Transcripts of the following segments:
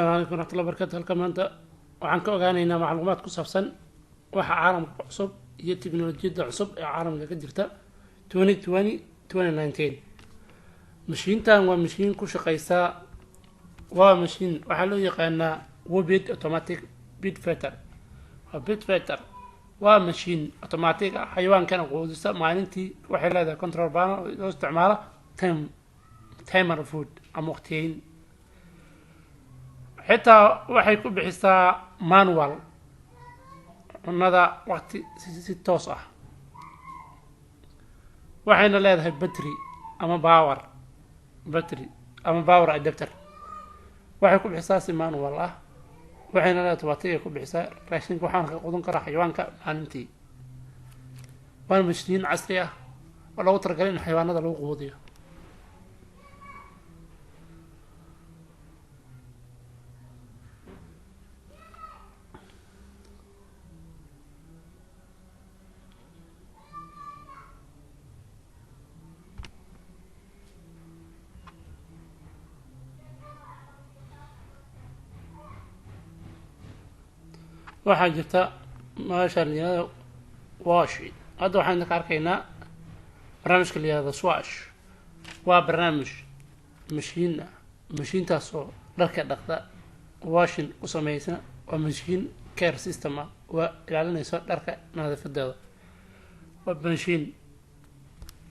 عليكم ورحمة الله وبركاته. halkan maanta waxaan ka ogaanaynaa macluumaad ku saabsan waxa caalamka cusub iyo tiknoolajiyada cusub ee caalamka ka jirta 2020-2019. mashiintan waa mashiin ku shaqeysa waa mashiin waxaa loo yaqaanaa Wobid automatic bid feeder. bid feeder waa mashiin automatic ah xayawaankan quudisa maalintii waxay leedahay control panel oo loo isticmaalo timer food ama waqtiyeyn. xitaa waxay ku bixisaa manual cunada waqti si toos ah. waxayna leedahay battery ama power adapter. waxay ku bixisaa si manual ah. waxayna leedahay battery ku bixisaa raashinka waxaan ka quudin karaa xayawaanka maalintii. waa mashiin casri ah oo loogu talagalay in xayawaanada lagu quudiyo. waxaa jirta meesha la yiraahdo wash. hadda waxaan ka arkaynaa barnaamijka la yiraahdo swash. waa barnaamij mashiintaas oo dharka dhaqda washing u sameeysa. waa mashiin care system ah waa ilaalinaysa dharka nadiifadeeda. waa mashiin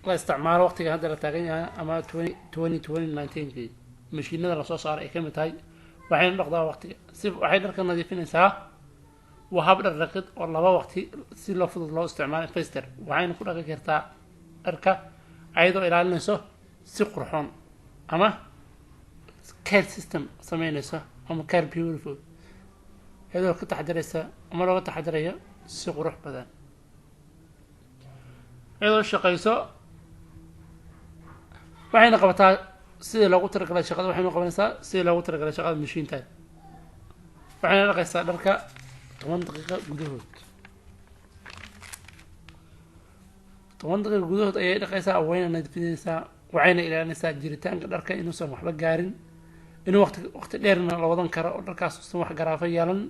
la isticmaalo waqtiga hadda la taagan yahay ama 2019 mashiinada la soo saaray ay kamid tahay. waxayna dhaqdaa waqtiga si waxay dharka nadiifinaysaa. وهاب الرقد والله وقتي سي لو فضل لو استعمال فيستر وعين كل دقيقة كرتا أركا أيضا إلى النسو سي قرحون أما كير سيستم سمينيسا أما كير بيورفول هذا كنت حدريسا أما لو كنت حدريا سي قرح بدن أيضا الشقيسو وعين قبطها سي لو قلت رجل شغال وحين قبلنسا سي لو قلت رجل شغال مشين تاني وعين لقيسا دركا 10 دقيقة gudahood. 10 دقيقة gudahood ayay dhaqaysaa wayna nadiifinaysaa waxayna ilaalinaysaa jiritaanka dharka inuusan waxba gaarin inuu waqti dheerna la wadan karo oo dharkaas uusan wax garaafa yeelan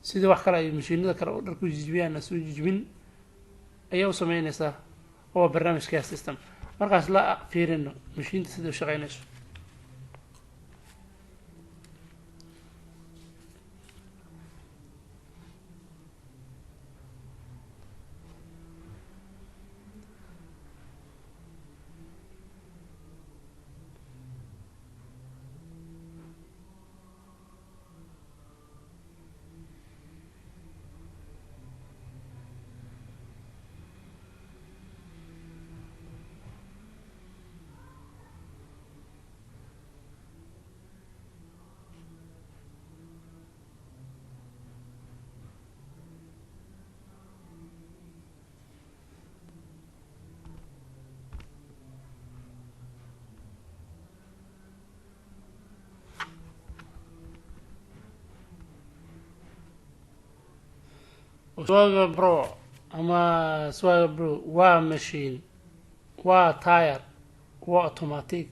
sidii wax kale ay mashiinada kale oo dharku jijibiyaan soo jijibin ayay u sameynaysaa. oo barnaamijka system markaas la fiirino mashiinta sida u shaqeynayso. سواقة برو أما سواقة برو وا ماشين وا تاير وا أوتوماتيك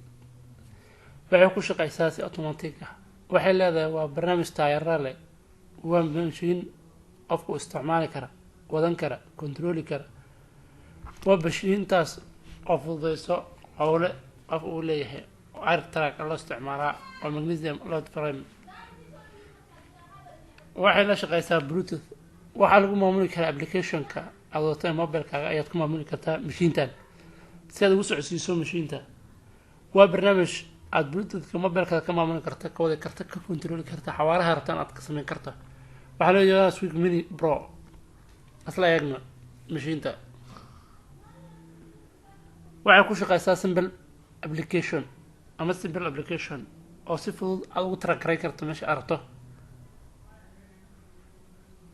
waxay ku shaqeysaa si automatic ah. waxay leedahay waa barnaamij taayirra leh. waa mashiin qofku isticmaali kara wadan kara controli kara. waa mashiintaas qof fududeyso hawle qof uu leeyahay air track loo isticmaalaa oo magnesium load frame. waxay la shaqeysaa bluetooth. waxaa lagu maamuli karaa applicationka adoonta mobilkaaga ayaad ku maamuli kartaa mashiintan si aad ugu socodsiiso mashiinta. waa barnaamij aad bluetoothka mobilkaaga ka maamuli karta ka wada karta ka control karta xawaaraha rabtaan aad ka sameyn karta. waxaa loo yaqaanaa Swig Mini Pro. asla eegna mashiinta waxay ku shaqeysaa simple application oo si fudud aad ugu track karto meesha aad rabto.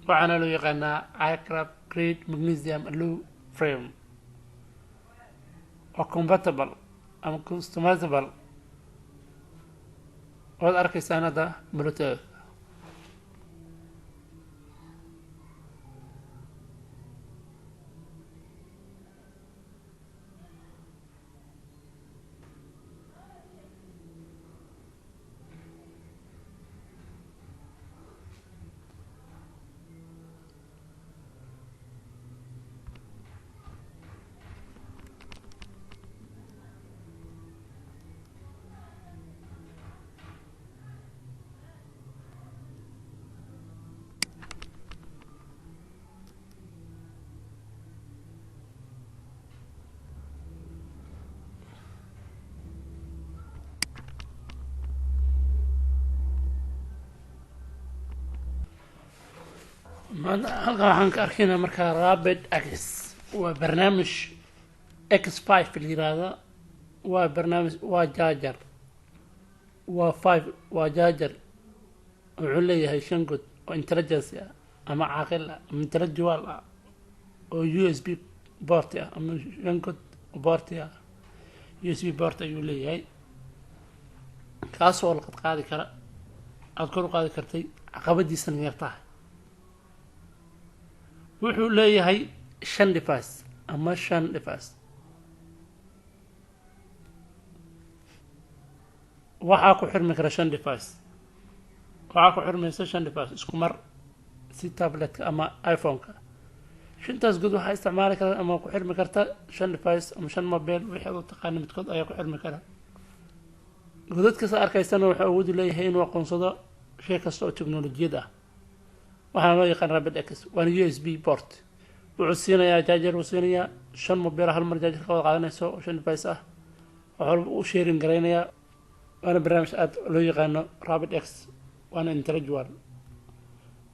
waxaana loo yaqaanaa aircraft grade magnesium alloy frame oo compatible ama customizable. waad arkaysaan hadda bluetooth. halkan waxaan ka arkaynaa markaa Rapid X waa barnaamij X5 la yiraahdo waa barnaamij waa jaajar waa 5 waa jaajar wuxuu leeyahay 5 god oo intelligence ah ama caaqil ah ama intellectual ah oo USB port ah ama 5 god port ah USB port ayuu leeyahay kaasoo la qaadi kara aad kor u qaadi kartay caqabadiisana yartahay wuxuu leeyahay 5 device ama 5 device waxaa ku xirmi kara 5 device waxaa ku xirmaysa 5 device isku mar si tabletka ama iPhone-ka shantaas god waxaa isticmaali kara ama ku xirmi karta 5 device ama 5 mobile wixii aad u taqaan midkood ayaa ku xirmi kara godadka sa arkaysana wuxuu awood u leeyahay inuu aqoonsado shay kasta oo teknolojiyad ah waxaana loo yaqaan Rapid X waana USB port wuxuu siinayaa jaajar uu siinayaa 5 mobile hal mar jaajar ka wada qaadanayso oo 5 device ah wuxuu u sharing gareynayaa waana barnaamij aad loo yaqaano Rapid X waana intellectual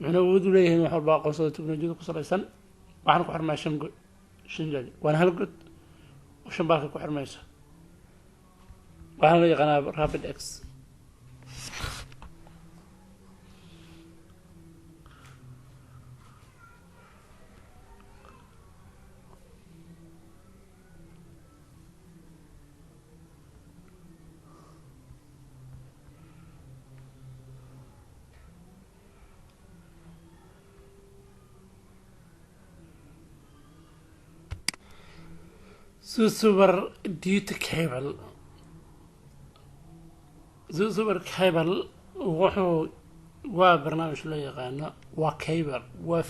wuxuuna awood u leeyahay inuu wax walba aqoonsado teknolojiyada ku salaysan waxaan ku xirmaa 5 god 5 jaajar waana hal god oo 5 baalka ku xirmayso waxaan loo yaqaanaa Rapid X Super Duty Cable Super Cable wuxuu waa barnaamij loo yaqaano waa cable waa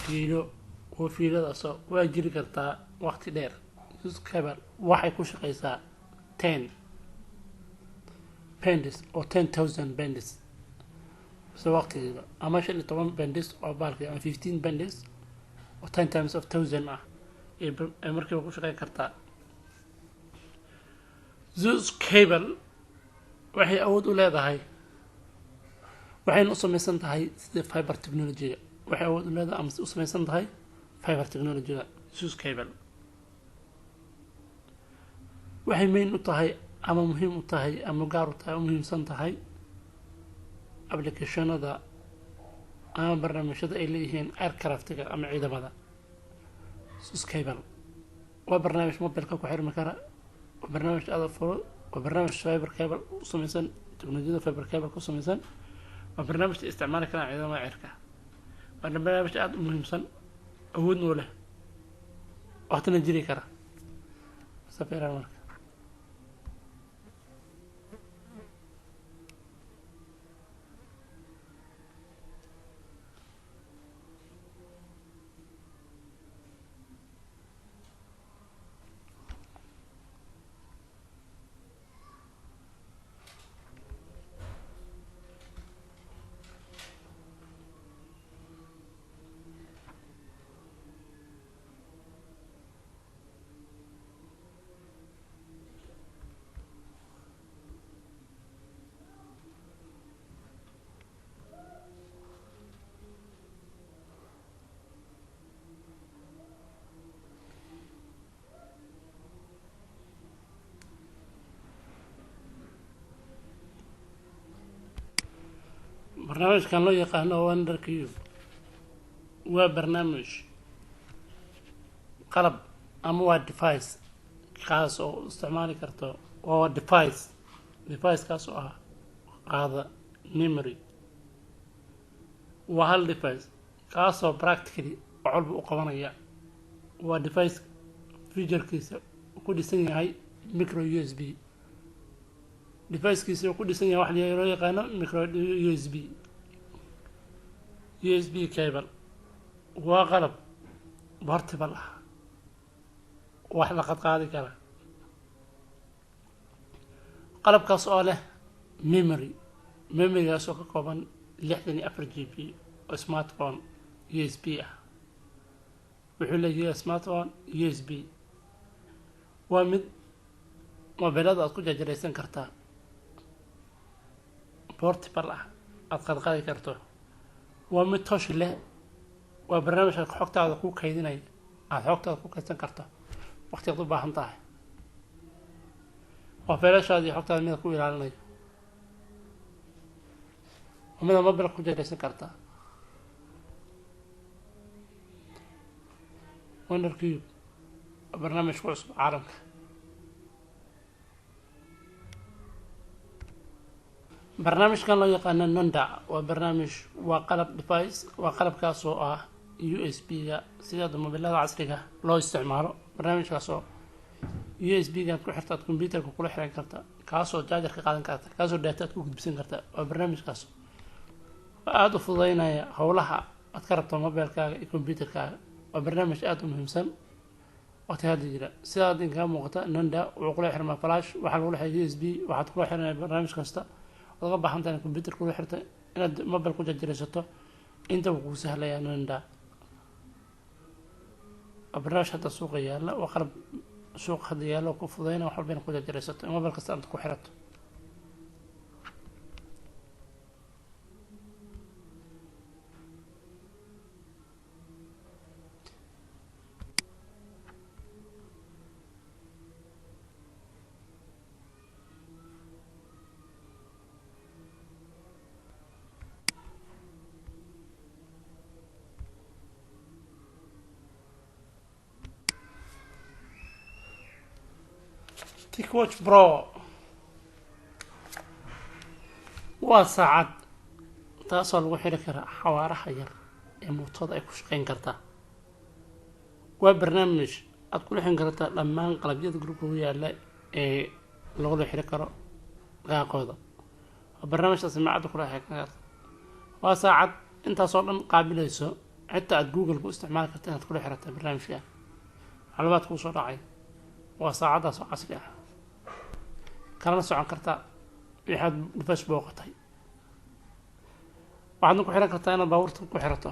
fiiladaas waa jiri kartaa waqti dheer Super Cable waxay ku shaqeysaa 10 pendis oo 10,000 pendis soo waqtigeeda ama 15 pendis oo baalkii ama 15 pendis oo 10 times of 1000 ah ee markiiba ku shaqeyn kartaa Zeus Cable waxay awood u leedahay waxayna u samaysan tahay sida fiber technology waxay awood u leedahay ama u samaysan tahay fiber technology Zeus Cable waxay main u tahay ama muhiim u tahay ama gaar u tahay muhiimsan tahay applicationada ama barnaamijyada ay leeyihiin aircraft-ga ama ciidamada Zeus Cable waa barnaamij mobilka ku xirmi kara barnaamij aad furo barnaamij fiber cable u samaysan teknolojiyada fiber cable ku samaysan waa barnaamij isticmaali kara ciidamada cirka waa barnaamij aad u muhiimsan awoodna u leh waqtina jiri kara safiiraan marka barnaamijkan loo yaqaano Wonder Cube waa barnaamij qalab ama waa device kaas oo isticmaali karto waa device kaas oo ah qaada memory waa hal device kaas oo practically walba u qabanaya waa device featurekiisa ku dhisan yahay micro USB device-kiisa uu ku dhisan yahay wax loo yaqaano micro USB cable waa qalab portable ah wax la qaadi kara qalabkaas oo leh memory-gaas oo ka kooban 64 GB oo smartphone USB ah wuxuu leeyahay smartphone USB waa mid mobilada aad ku jajaraysan kartaa portable ah aad qaadi karto waa mid touch leh waa barnaamijka xogtaada ku kaydinaya aad xogtaada ku kaydsan karto waqtigaad u baahan tahay waa faylashaada iyo xogtaada mid ku ilaalinayo mid mobile ku jaraysan kartaa WonderCube برنامج ku cusub caalamka barnaamijkan loo yaqaano Nanda waa barnaamij waa qalab device waa qalabkaas oo ah USB-ga sida mobilada casriga loo isticmaalo barnaamijkaas oo USB-ga ku xirta computerka kula xiran karta kaasoo charger ka qaadan karta kaasoo data ku gudbisan karta waa barnaamijkaas aad u fududeynaya hawlaha aad ka rabto mobilkaaga iyo computerkaaga waa barnaamij aad u muhiimsan waqti hadda jira sidaad inkaa muuqata Nanda wuxuu kula xirmaa flash waxaa lagu leeyahay USB waxaad kula xirnaa barnaamij kasta oo uga baahan tahay computer kula xirta inaad mobile ku jarjaraysato inta uu ku sahlayaa Nanda barnaamij hadda suuqa yaala waa qalab suuq hadda yaala oo ku fududeyna wax walba ku jarjaraysato mobile kasta aad ku xirato TicWatch Pro waa saacad taasoo lagu xiri karaa xawaaraha yar ee mootada ay ku shaqeyn kartaa waa barnaamij aad ku lixin kartaa dhammaan qalabyada guriga u yaala ee lagu xiri karo qaaqooda waa barnaamijka samacada kula xiri kartaa waa saacad intaasoo dhan qaabilayso xitaa aad Google ku isticmaali kartaa inaad kula xirato barnaamijka macluumaad ku soo dhacay waa saacadaas oo casri ah kalana socon kartaa wixaad device booqatay waxaad ku xiran kartaa inaad baabuurta ku xirato